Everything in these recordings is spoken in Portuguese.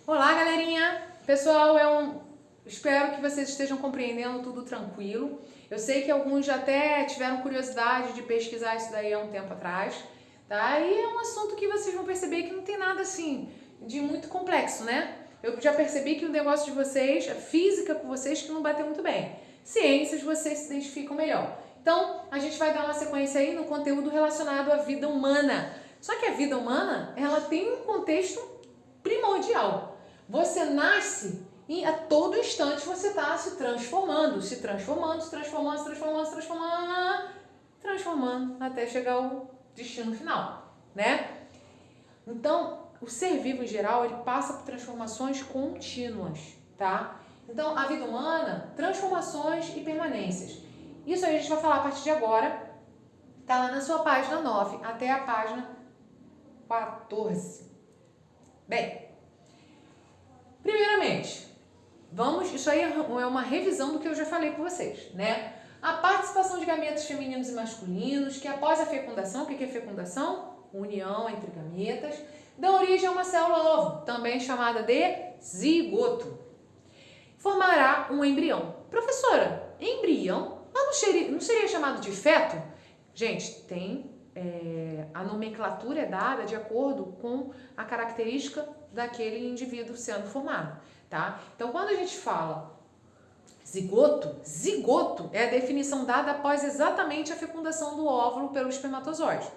Olá, galerinha! Pessoal, espero que vocês estejam compreendendo tudo tranquilo. Eu sei que alguns já até tiveram curiosidade de pesquisar isso daí há um tempo atrás, tá? E é um assunto que vocês vão perceber que não tem nada assim de muito complexo, né? Eu já percebi que o negócio de vocês, a física com vocês, que não bateu muito bem. Ciências, vocês se identificam melhor. Então, a gente vai dar uma sequência aí no conteúdo relacionado à vida humana. Só que a vida humana, ela tem um contexto primordial. Você nasce e a todo instante você está se transformando, transformando até chegar ao destino final, né? Então, o ser vivo em geral, ele passa por transformações contínuas, tá? Então, a vida humana, transformações e permanências. Isso aí a gente vai falar a partir de agora, tá lá na sua página 9 até a página 14. Bem, primeiramente, isso aí é uma revisão do que eu já falei com vocês, né? A participação de gametas femininos e masculinos, que após a fecundação, o que é fecundação? União entre gametas, dá origem a uma célula-ovo, também chamada de zigoto. Formará um embrião. Professora, embrião não seria chamado de feto? Gente, a nomenclatura é dada de acordo com a característica daquele indivíduo sendo formado, tá? Então, quando a gente fala zigoto é a definição dada após exatamente a fecundação do óvulo pelo espermatozoide.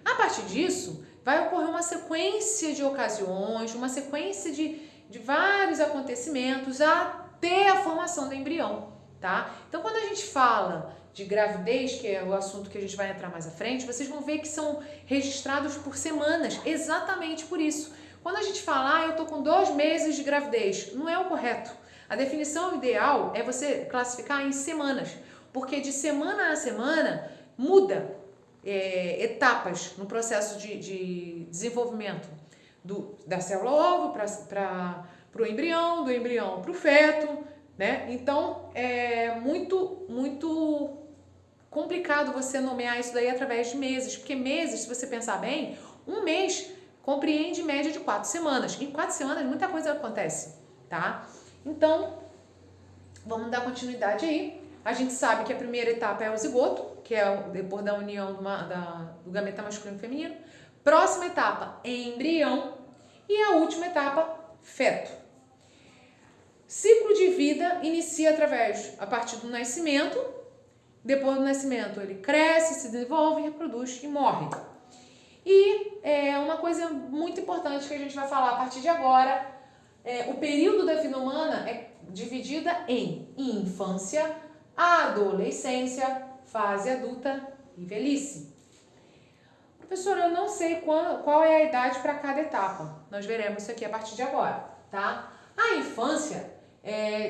A partir disso, vai ocorrer uma sequência de ocasiões, uma sequência de vários acontecimentos até a formação do embrião, tá? Então, quando a gente fala de gravidez, que é o assunto que a gente vai entrar mais à frente, vocês vão ver que são registrados por semanas, exatamente por isso. Quando a gente fala, eu tô com 2 meses de gravidez, não é o correto. A definição ideal é você classificar em semanas, porque de semana a semana muda etapas no processo de desenvolvimento da célula-ovo para o embrião, do embrião para o feto, né? Então, é muito complicado você nomear isso daí através de meses, porque meses, se você pensar bem, um mês compreende média de 4 semanas. Em 4 semanas, muita coisa acontece, tá? Então, vamos dar continuidade aí. A gente sabe que a primeira etapa é o zigoto, que é depois da união do gameta masculino e feminino. Próxima etapa, embrião. E a última etapa, feto. Ciclo de vida inicia a partir do nascimento. Depois do nascimento, ele cresce, se desenvolve, reproduz e morre. E uma coisa muito importante que a gente vai falar a partir de agora, o período da vida humana é dividida em infância, adolescência, fase adulta e velhice. Professora, eu não sei qual é a idade para cada etapa. Nós veremos isso aqui a partir de agora, tá? A infância,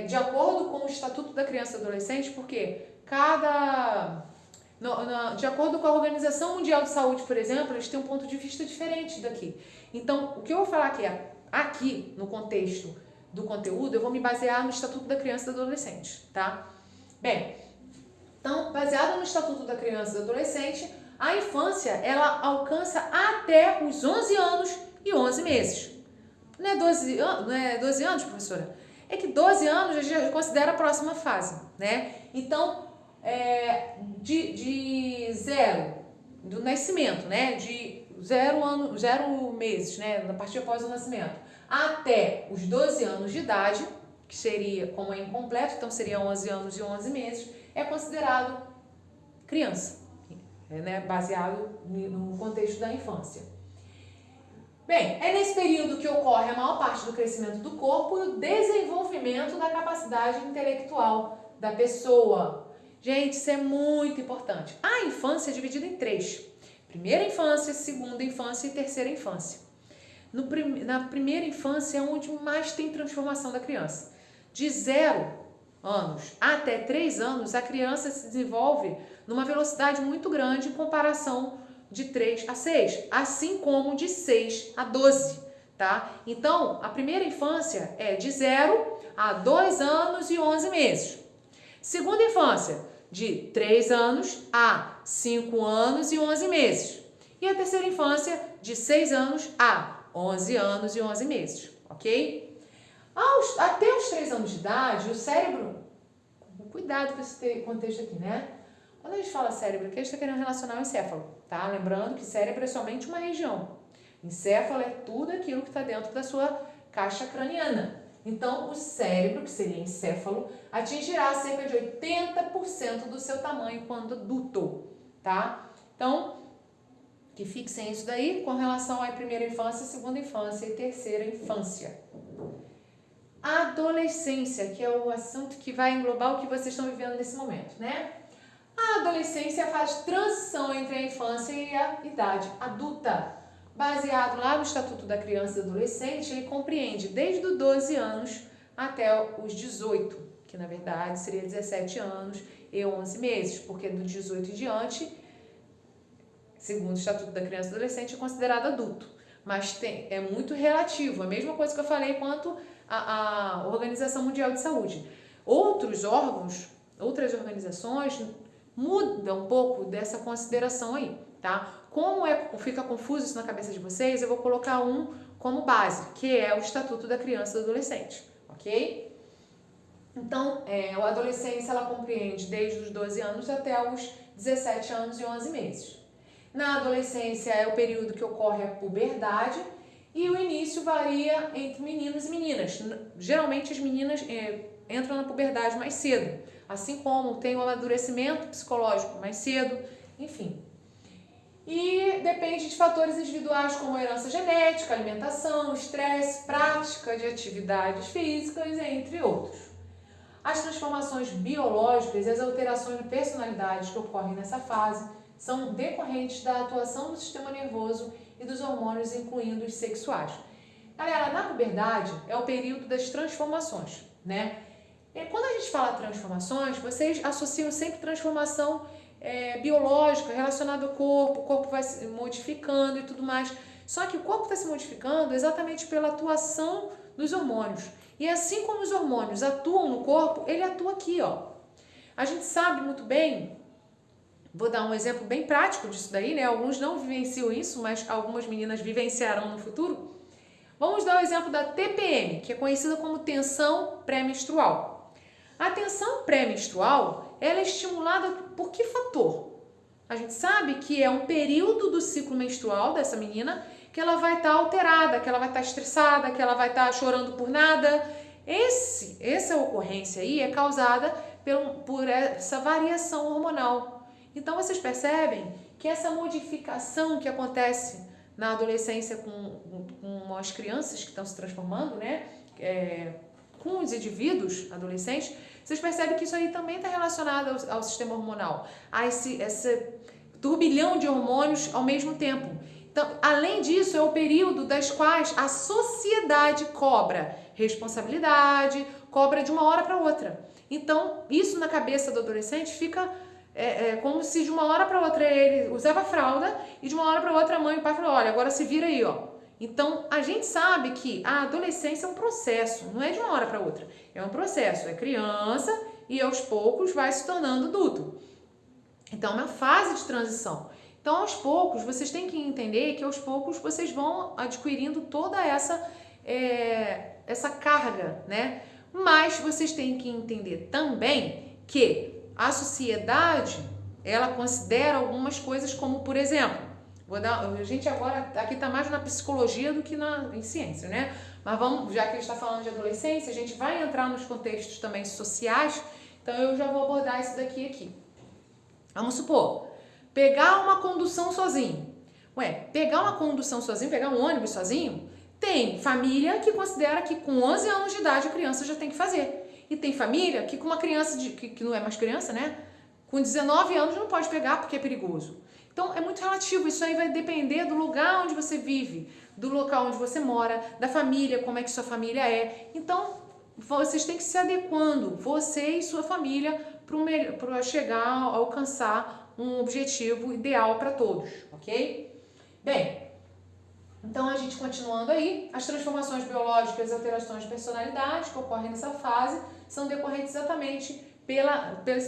de acordo com o Estatuto da Criança e Adolescente, porque de acordo com a Organização Mundial de Saúde, por exemplo, eles têm um ponto de vista diferente daqui. Então, o que eu vou falar aqui no contexto do conteúdo, eu vou me basear no Estatuto da Criança e do Adolescente, tá? Bem, então, baseado no Estatuto da Criança e do Adolescente, a infância, ela alcança até os 11 anos e 11 meses. Não é 12 anos, professora? É que 12 anos a gente considera a próxima fase, né? Então, de zero, do nascimento, né? De 0 meses, né? A partir após o nascimento, até os 12 anos de idade, que seria, como é incompleto, então seria 11 anos e 11 meses, é considerado criança, né? Baseado no contexto da infância. Bem, é nesse período que ocorre a maior parte do crescimento do corpo e o desenvolvimento da capacidade intelectual da pessoa. Gente, isso é muito importante. A infância é dividida em 3. Primeira infância, segunda infância e terceira infância. Na primeira infância é onde mais tem transformação da criança. De 0 anos até 3 anos, a criança se desenvolve numa velocidade muito grande em comparação de 3 a 6, assim como de 6 a 12, tá? Então, a primeira infância é de 0 a 2 anos e 11 meses. Segunda infância, de 3 anos a 5 anos e 11 meses. E a terceira infância, de 6 anos a 11 anos e 11 meses, ok? Até os 3 anos de idade, o cérebro... Cuidado com esse contexto aqui, né? Quando a gente fala cérebro aqui, a gente está querendo relacionar o encéfalo, tá? Lembrando que cérebro é somente uma região. Encéfalo é tudo aquilo que está dentro da sua caixa craniana. Então, o cérebro, que seria encéfalo, atingirá cerca de 80% do seu tamanho quando adulto, tá? Então, que fixem isso daí com relação à primeira infância, segunda infância e terceira infância. A adolescência, que é o assunto que vai englobar o que vocês estão vivendo nesse momento, né? A adolescência faz transição entre a infância e a idade adulta. Baseado lá no Estatuto da Criança e do Adolescente, ele compreende desde os 12 anos até os 18, que na verdade seria 17 anos e 11 meses, porque do 18 em diante, segundo o Estatuto da Criança e do Adolescente, é considerado adulto. Mas é muito relativo, a mesma coisa que eu falei quanto a Organização Mundial de Saúde. Outros órgãos, outras organizações mudam um pouco dessa consideração aí, tá? Como fica confuso isso na cabeça de vocês, eu vou colocar um como base, que é o Estatuto da Criança e do Adolescente, ok? Então, a adolescência, ela compreende desde os 12 anos até os 17 anos e 11 meses. Na adolescência é o período que ocorre a puberdade e o início varia entre meninos e meninas. Geralmente as meninas entram na puberdade mais cedo, assim como tem o amadurecimento psicológico mais cedo, enfim. E depende de fatores individuais como herança genética, alimentação, estresse, prática de atividades físicas, entre outros. As transformações biológicas e as alterações de personalidade que ocorrem nessa fase são decorrentes da atuação do sistema nervoso e dos hormônios, incluindo os sexuais. Galera, na puberdade é o período das transformações, né? E quando a gente fala transformações, vocês associam sempre transformação biológica relacionada ao corpo, o corpo vai se modificando e tudo mais. Só que o corpo está se modificando exatamente pela atuação dos hormônios. E assim como os hormônios atuam no corpo, ele atua aqui, ó. A gente sabe muito bem, vou dar um exemplo bem prático disso daí, né? Alguns não vivenciam isso, mas algumas meninas vivenciarão no futuro. Vamos dar o exemplo da TPM, que é conhecida como tensão pré-menstrual. A tensão pré-menstrual, ela é estimulada por que fator? A gente sabe que é um período do ciclo menstrual dessa menina que ela vai estar alterada, que ela vai estar estressada, que ela vai estar chorando por nada. Essa ocorrência aí é causada por essa variação hormonal. Então, vocês percebem que essa modificação que acontece na adolescência com as crianças que estão se transformando, né? Com os indivíduos adolescentes, vocês percebem que isso aí também está relacionado ao sistema hormonal, a esse turbilhão de hormônios ao mesmo tempo. Então, além disso, é o período das quais a sociedade cobra responsabilidade, cobra de uma hora para outra. Então, isso na cabeça do adolescente fica como se de uma hora para outra ele usava fralda e de uma hora para outra a mãe e o pai falaram, olha, agora se vira aí, ó. Então, a gente sabe que a adolescência é um processo, não é de uma hora para outra. É um processo, é criança e aos poucos vai se tornando adulto. Então, é uma fase de transição. Então, aos poucos, vocês têm que entender que aos poucos vocês vão adquirindo toda essa carga, né? Mas vocês têm que entender também que a sociedade, ela considera algumas coisas como, por exemplo, a gente agora aqui está mais na psicologia do que em ciência, né? Mas vamos, já que a gente está falando de adolescência, a gente vai entrar nos contextos também sociais, então eu já vou abordar isso aqui. Vamos supor, pegar uma condução sozinho. Pegar uma condução sozinho, pegar um ônibus sozinho, tem família que considera que com 11 anos de idade a criança já tem que fazer. E tem família que com uma criança que não é mais criança, né? Com 19 anos não pode pegar porque é perigoso. Então, é muito relativo, isso aí vai depender do lugar onde você vive, do local onde você mora, da família, como é que sua família é. Então, vocês têm que se adequando, você e sua família, para chegar a alcançar um objetivo ideal para todos, ok? Bem, então a gente continuando aí, as transformações biológicas e alterações de personalidade que ocorrem nessa fase são decorrentes exatamente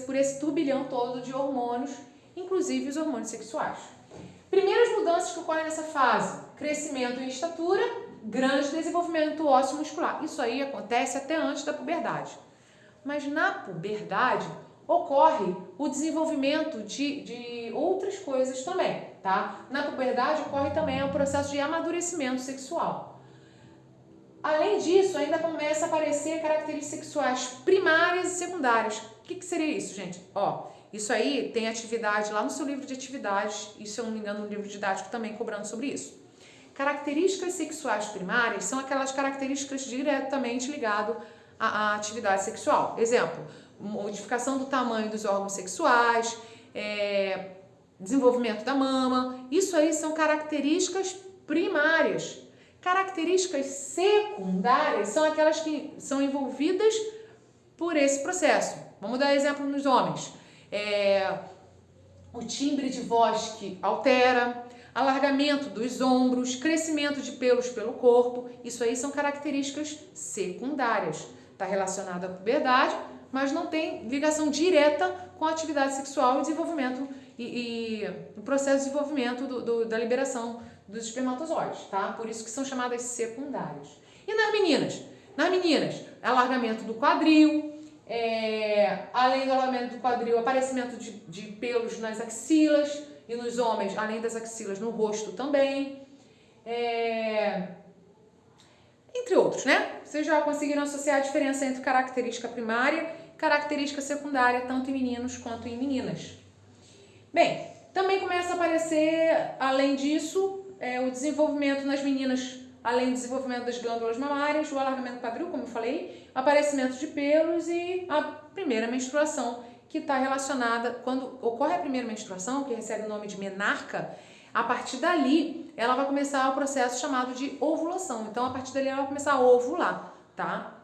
por esse turbilhão todo de hormônios, inclusive os hormônios sexuais. Primeiras mudanças que ocorrem nessa fase: crescimento em estatura grande desenvolvimento ósseo muscular. Isso aí acontece até antes da puberdade. Mas na puberdade ocorre o desenvolvimento de outras coisas também, tá? Na puberdade ocorre também o processo de amadurecimento sexual. Além disso, ainda começa a aparecer características sexuais primárias e secundárias. O que seria isso, gente? Ó, isso aí tem atividade lá no seu livro de atividades, e se eu não me engano, no livro didático também cobrando sobre isso. Características sexuais primárias são aquelas características diretamente ligadas à atividade sexual. Exemplo, modificação do tamanho dos órgãos sexuais, desenvolvimento da mama. Isso aí são características primárias. Características secundárias são aquelas que são envolvidas por esse processo. Vamos dar exemplo nos homens. O timbre de voz que altera, alargamento dos ombros, crescimento de pelos pelo corpo. Isso aí são características secundárias. Está relacionado à puberdade, mas não tem ligação direta com a atividade sexual e desenvolvimento e o processo de desenvolvimento da liberação dos espermatozoides, tá? Por isso que são chamadas secundárias. E nas meninas? Nas meninas, alargamento do quadril, além do alargamento do quadril, aparecimento de pelos nas axilas, e nos homens, além das axilas, no rosto também, entre outros, né? Vocês já conseguiram associar a diferença entre característica primária e característica secundária, tanto em meninos quanto em meninas. Bem, também começa a aparecer, além disso, o desenvolvimento nas meninas, além do desenvolvimento das glândulas mamárias, o alargamento do quadril, como eu falei, aparecimento de pelos e a primeira menstruação, que está relacionada, quando ocorre a primeira menstruação, que recebe o nome de menarca, a partir dali ela vai começar o processo chamado de ovulação. Então, a partir dali ela vai começar a ovular, tá?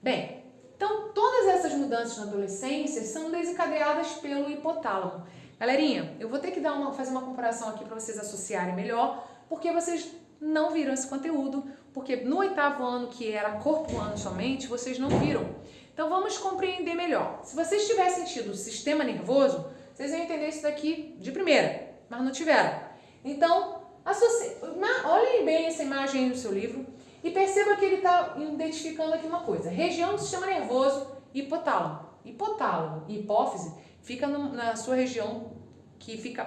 Bem, então todas essas mudanças na adolescência são desencadeadas pelo hipotálamo. Galerinha, eu vou ter que fazer uma comparação aqui para vocês associarem melhor, porque vocês não viram esse conteúdo, porque no 8º ano, que era corpo humano somente, vocês não viram. Então vamos compreender melhor. Se vocês tivessem tido o sistema nervoso, vocês iam entender isso daqui de primeira, mas não tiveram. Então, olhem bem essa imagem aí no seu livro e perceba que ele está identificando aqui uma coisa. Região do sistema nervoso, hipotálamo. Hipotálamo e hipófise fica na sua região que fica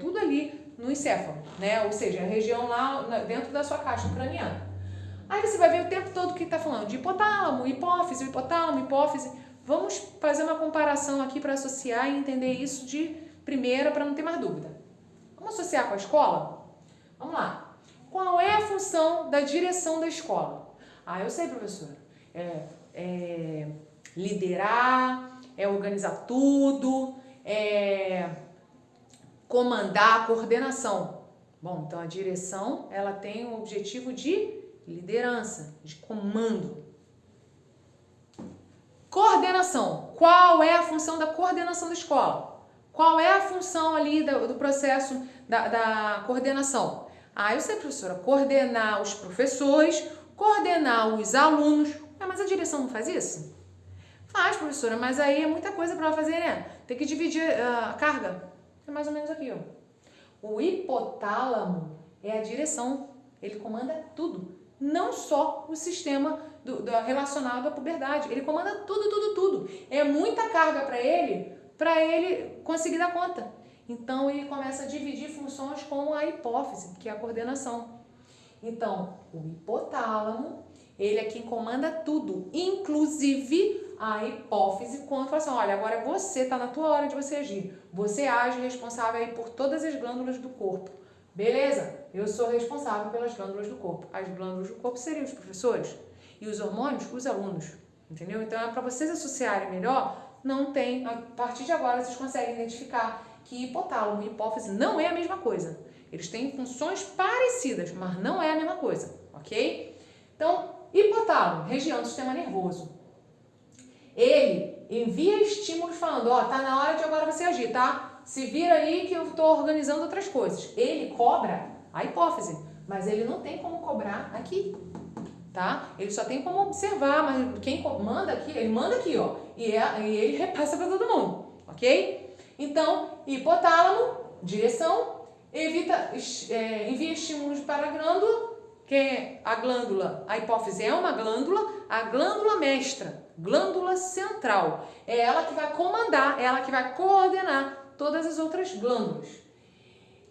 tudo ali no encéfalo, né? Ou seja, a região lá dentro da sua caixa craniana. Aí você vai ver o tempo todo que está falando de hipotálamo, hipófise, hipotálamo, hipófise. Vamos fazer uma comparação aqui para associar e entender isso de primeira para não ter mais dúvida. Vamos associar com a escola? Vamos lá. Qual é a função da direção da escola? Eu sei, professora. Liderar, organizar tudo, comandar, coordenação. Bom, então a direção, ela tem o objetivo de liderança, de comando. Coordenação. Qual é a função da coordenação da escola? Qual é a função ali do processo da coordenação? Eu sei, professora, coordenar os professores, coordenar os alunos. Mas a direção não faz isso? Faz, professora, mas aí é muita coisa para ela fazer, né? Tem que dividir a carga. É mais ou menos aqui, ó. O hipotálamo é a direção. Ele comanda tudo. Não só o sistema relacionado à puberdade. Ele comanda tudo. É muita carga para ele conseguir dar conta. Então, ele começa a dividir funções com a hipófise, que é a coordenação. Então, o hipotálamo, ele é quem comanda tudo, inclusive a hipófise, quando fala assim, olha, agora você está na tua hora de você agir. Você age responsável aí por todas as glândulas do corpo. Beleza? Eu sou responsável pelas glândulas do corpo. As glândulas do corpo seriam os professores e os hormônios, os alunos. Entendeu? Então, para vocês associarem melhor, não tem, a partir de agora vocês conseguem identificar que hipotálamo e hipófise não é a mesma coisa. Eles têm funções parecidas, mas não é a mesma coisa, ok? Então, hipotálamo, região do sistema nervoso. Ele envia estímulos falando, tá na hora de agora você agir, tá? Se vira aí que eu estou organizando outras coisas. Ele cobra a hipófise, mas ele não tem como cobrar aqui, tá? Ele só tem como observar, mas quem manda aqui, ele manda aqui, ó, e ele repassa para todo mundo, ok? Então, hipotálamo, direção, envia estímulos para a glândula, que a glândula, a hipófise é uma glândula, a glândula mestra, glândula central. É ela que vai comandar, é ela que vai coordenar todas as outras glândulas.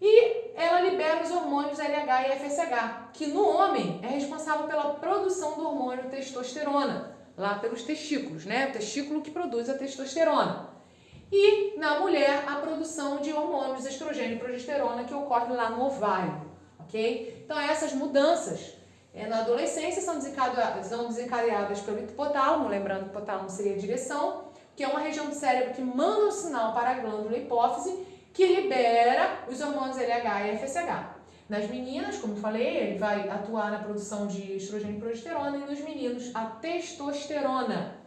E ela libera os hormônios LH e FSH, que no homem é responsável pela produção do hormônio testosterona, lá pelos testículos, né? O testículo que produz a testosterona. E na mulher, a produção de hormônios estrogênio e progesterona, que ocorre lá no ovário, ok? Então, essas mudanças na adolescência são desencadeadas pelo hipotálamo, lembrando que o hipotálamo seria a direção, que é uma região do cérebro que manda um sinal para a glândula hipófise, que libera os hormônios LH e FSH. Nas meninas, como eu falei, ele vai atuar na produção de estrogênio e progesterona, e nos meninos, a testosterona.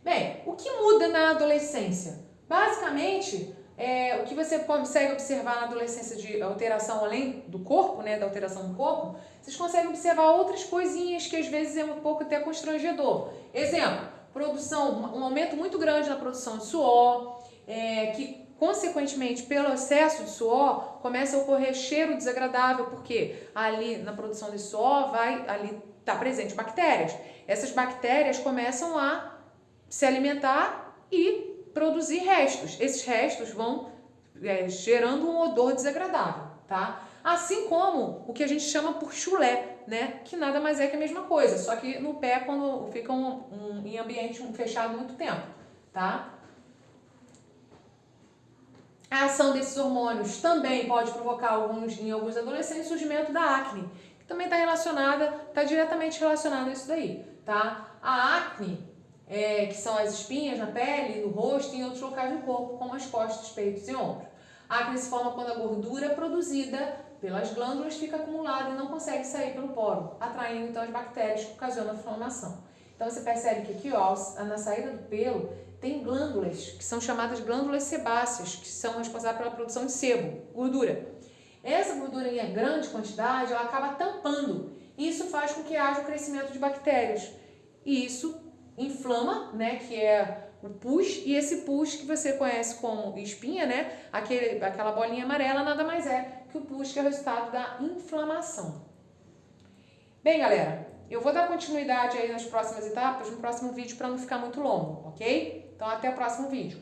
Bem, o que muda na adolescência? Basicamente, o que você consegue observar na adolescência de alteração além do corpo, né, da alteração do corpo, vocês conseguem observar outras coisinhas que às vezes é um pouco até constrangedor. Exemplo, um aumento muito grande na produção de suor, que consequentemente pelo excesso de suor começa a ocorrer cheiro desagradável, porque ali na produção de suor ali tá presente bactérias. Essas bactérias começam a se alimentar e produzir restos. Esses restos vão gerando um odor desagradável, tá? Assim como o que a gente chama por chulé, né? Que nada mais é que a mesma coisa, só que no pé quando ficam em ambiente fechado muito tempo, tá? A ação desses hormônios também pode provocar em alguns adolescentes o surgimento da acne, que também está diretamente relacionado a isso daí, tá? A acne que são as espinhas na pele, no rosto e em outros locais do corpo, como as costas, peitos e ombros. A acne se forma quando a gordura produzida pelas glândulas fica acumulada e não consegue sair pelo poro, atraindo então as bactérias que ocasionam a inflamação. Então você percebe que aqui, ó, na saída do pelo, tem glândulas que são chamadas glândulas sebáceas, que são responsáveis pela produção de sebo, gordura. Essa gordura em grande quantidade, ela acaba tampando. Isso faz com que haja o crescimento de bactérias. E isso inflama, né, que é o pus, e esse pus que você conhece como espinha, né, aquela bolinha amarela, nada mais é que o pus, que é o resultado da inflamação. Bem, galera, eu vou dar continuidade aí nas próximas etapas, no próximo vídeo, para não ficar muito longo, ok? Então, até o próximo vídeo.